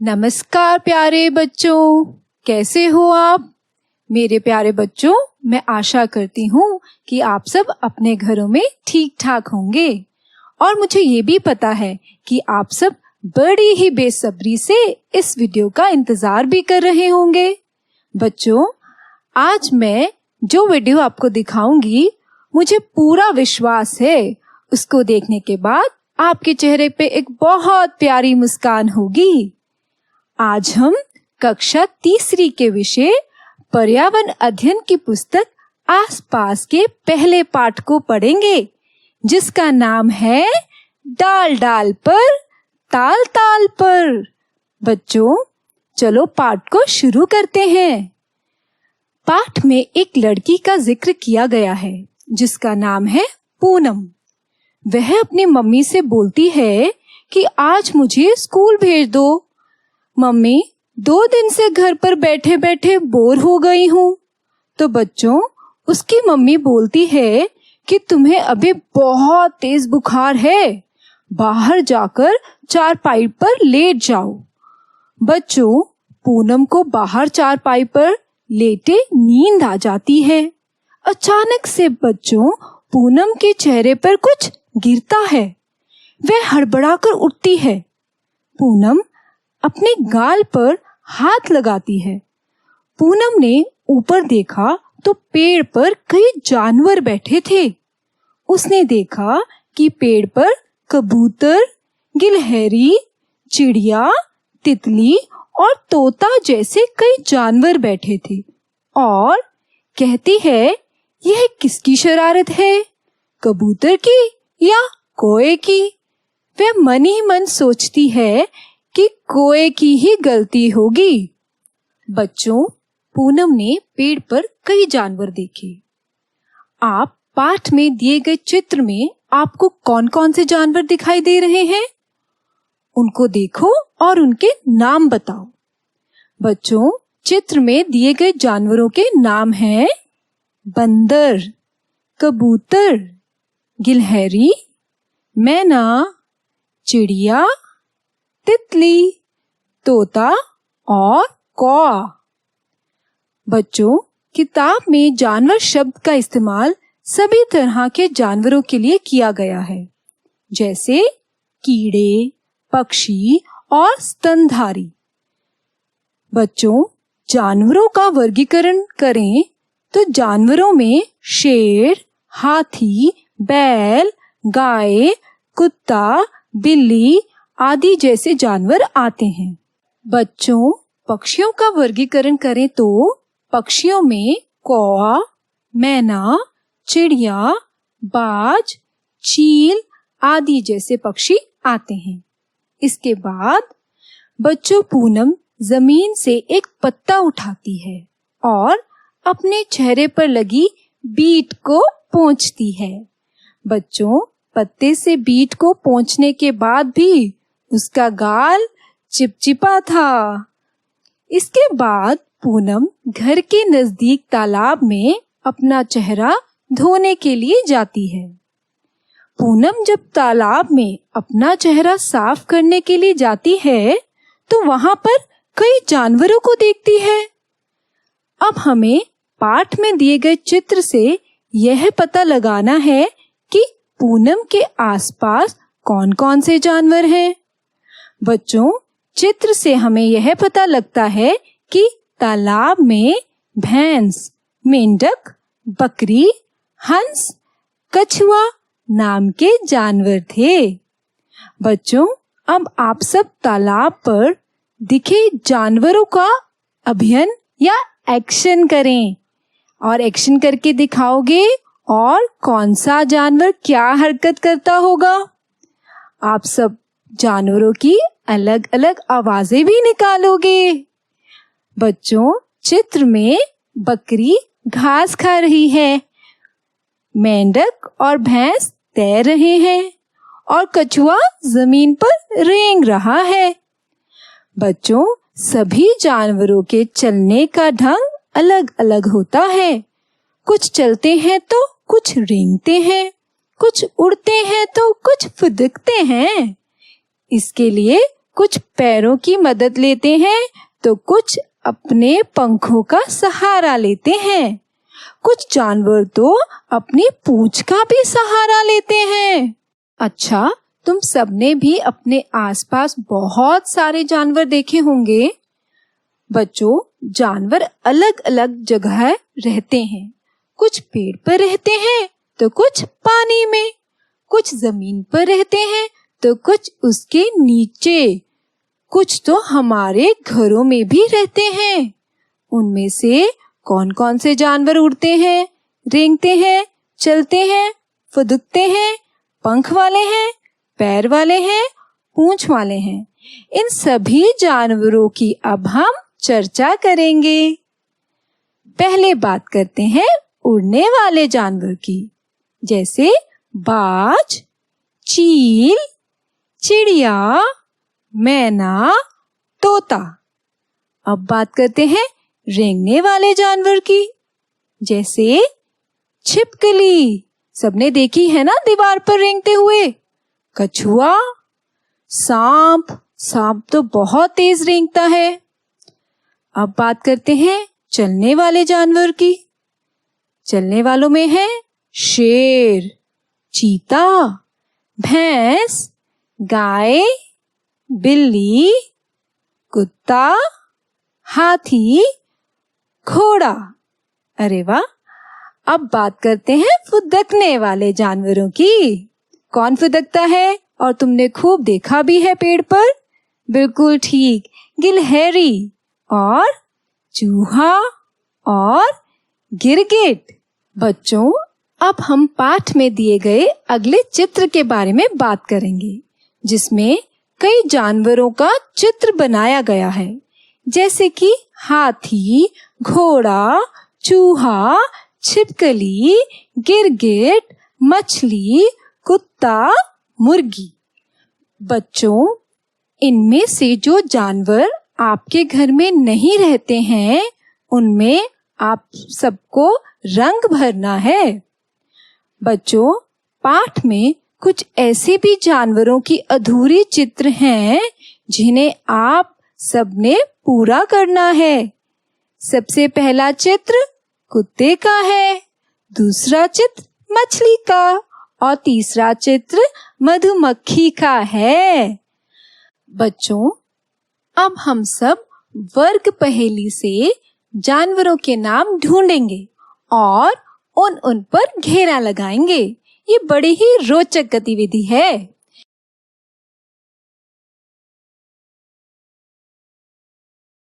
नमस्कार प्यारे बच्चों, कैसे हो आप? मेरे प्यारे बच्चों, मैं आशा करती हूँ कि आप सब अपने घरों में ठीक ठाक होंगे और मुझे ये भी पता है कि आप सब बड़ी ही बेसब्री से इस वीडियो का इंतजार भी कर रहे होंगे। बच्चों, आज मैं जो वीडियो आपको दिखाऊंगी, मुझे पूरा विश्वास है उसको देखने के बाद आपके चेहरे पे एक बहुत प्यारी मुस्कान होगी। आज हम कक्षा तीसरी के विषय पर्यावरण अध्ययन की पुस्तक आसपास के पहले पाठ को पढ़ेंगे, जिसका नाम है डाल डाल पर ताल ताल पर। बच्चों, चलो पाठ को शुरू करते हैं। पाठ में एक लड़की का जिक्र किया गया है जिसका नाम है पूनम। वह अपनी मम्मी से बोलती है कि आज मुझे स्कूल भेज दो। मम्मी, 2 दिन से घर पर बैठे बैठे बोर हो गई हूँ। तो बच्चों, उसकी मम्मी बोलती है कि तुम्हें अभी बहुत तेज बुखार है, बाहर जाकर चारपाई पर लेट जाओ। बच्चों, पूनम को बाहर चारपाई पर लेटे नींद आ जाती है। अचानक से बच्चों, पूनम के चेहरे पर कुछ गिरता है। वह हड़बड़ाकर उठती है। पूनम अपने गाल पर हाथ लगाती है। पूनम ने ऊपर देखा तो पेड़ पर कई जानवर बैठे थे। उसने देखा कि पेड़ पर कबूतर, गिलहरी, चिड़िया, तितली और तोता जैसे कई जानवर बैठे थे और कहती है, यह किसकी शरारत है, कबूतर की या कोए की? वह मन ही मन सोचती है कि कोए की ही गलती होगी। बच्चों, पूनम ने पेड़ पर कई जानवर देखे। आप पाठ में दिए गए चित्र में आपको कौन कौन से जानवर दिखाई दे रहे हैं? उनको देखो और उनके नाम बताओ। बच्चों, चित्र में दिए गए जानवरों के नाम हैं बंदर, कबूतर, गिलहरी, मैना, चिड़िया, तितली, तोता और कौआ। बच्चों, किताब में जानवर शब्द का इस्तेमाल सभी तरह के जानवरों के लिए किया गया है, जैसे कीड़े, पक्षी और स्तनधारी। बच्चों, जानवरों का वर्गीकरण करें तो जानवरों में शेर, हाथी, बैल, गाय, कुत्ता, बिल्ली आदि जैसे जानवर आते हैं। बच्चों, पक्षियों का वर्गीकरण करें तो पक्षियों में कौआ, मैना, चिड़िया, बाज, चील आदि जैसे पक्षी आते हैं। इसके बाद बच्चों, पूनम जमीन से एक पत्ता उठाती है और अपने चेहरे पर लगी बीट को पोंछती है। बच्चों, पत्ते से बीट को पोंछने के बाद भी उसका गाल चिपचिपा था। इसके बाद पूनम घर के नजदीक तालाब में अपना चेहरा धोने के लिए जाती है। पूनम जब तालाब में अपना चेहरा साफ करने के लिए जाती है तो वहां पर कई जानवरों को देखती है। अब हमें पाठ में दिए गए चित्र से यह पता लगाना है कि पूनम के आसपास कौन कौन से जानवर हैं। बच्चों, चित्र से हमें यह पता लगता है कि तालाब में भैंस, मेंढक, बकरी, हंस, कछुआ नाम के जानवर थे। बच्चों, अब आप सब तालाब पर दिखे जानवरों का अभिनय या एक्शन करें और एक्शन करके दिखाओगे और कौन सा जानवर क्या हरकत करता होगा। आप सब जानवरों की अलग अलग आवाजें भी निकालोगे। बच्चों, चित्र में बकरी घास खा रही है, मेंढक और भैंस तैर रहे हैं और कछुआ जमीन पर रेंग रहा है। बच्चों, सभी जानवरों के चलने का ढंग अलग अलग होता है। कुछ चलते हैं तो कुछ रेंगते हैं, कुछ उड़ते हैं तो कुछ फुदकते हैं। इसके लिए कुछ पैरों की मदद लेते हैं तो कुछ अपने पंखों का सहारा लेते हैं। कुछ जानवर तो अपनी पूंछ का भी सहारा लेते हैं। अच्छा, तुम सबने भी अपने आसपास बहुत सारे जानवर देखे होंगे। बच्चों, जानवर अलग अलग जगह रहते हैं। कुछ पेड़ पर रहते हैं तो कुछ पानी में, कुछ जमीन पर रहते हैं तो कुछ उसके नीचे, कुछ तो हमारे घरों में भी रहते हैं। उनमें से कौन कौन से जानवर उड़ते हैं, रेंगते हैं, चलते हैं, फुदकते हैं, पंख वाले हैं, पैर वाले हैं, पूंछ वाले हैं? इन सभी जानवरों की अब हम चर्चा करेंगे। पहले बात करते हैं उड़ने वाले जानवर की, जैसे बाज, चील, चिड़िया, मैना, तोता। अब बात करते हैं रेंगने वाले जानवर की, जैसे छिपकली। सबने देखी है ना दीवार पर रेंगते हुए। कछुआ, सांप, सांप तो बहुत तेज रेंगता है। अब बात करते हैं चलने वाले जानवर की। चलने वालों में है शेर, चीता, भैंस, गाय, बिल्ली, कुत्ता, हाथी, घोड़ा। अरे वाह! अब बात करते हैं फुदकने वाले जानवरों की। कौन फुदकता है और तुमने खूब देखा भी है पेड़ पर? बिल्कुल ठीक, गिलहरी और चूहा और गिरगिट। बच्चों, अब हम पाठ में दिए गए अगले चित्र के बारे में बात करेंगे, जिसमें कई जानवरों का चित्र बनाया गया है, जैसे कि हाथी, घोड़ा, चूहा, छिपकली, गिरगिट, मछली, कुत्ता, मुर्गी। बच्चों, इनमें से जो जानवर आपके घर में नहीं रहते हैं, उनमें आप सबको रंग भरना है। बच्चों, पाठ में कुछ ऐसे भी जानवरों की अधूरी चित्र हैं जिन्हें आप सबने पूरा करना है। सबसे पहला चित्र कुत्ते का है, दूसरा चित्र मछली का और तीसरा चित्र मधुमक्खी का है। बच्चों, अब हम सब वर्ग पहेली से जानवरों के नाम ढूंढेंगे और उन पर घेरा लगाएंगे। ये बड़ी ही रोचक गतिविधि है।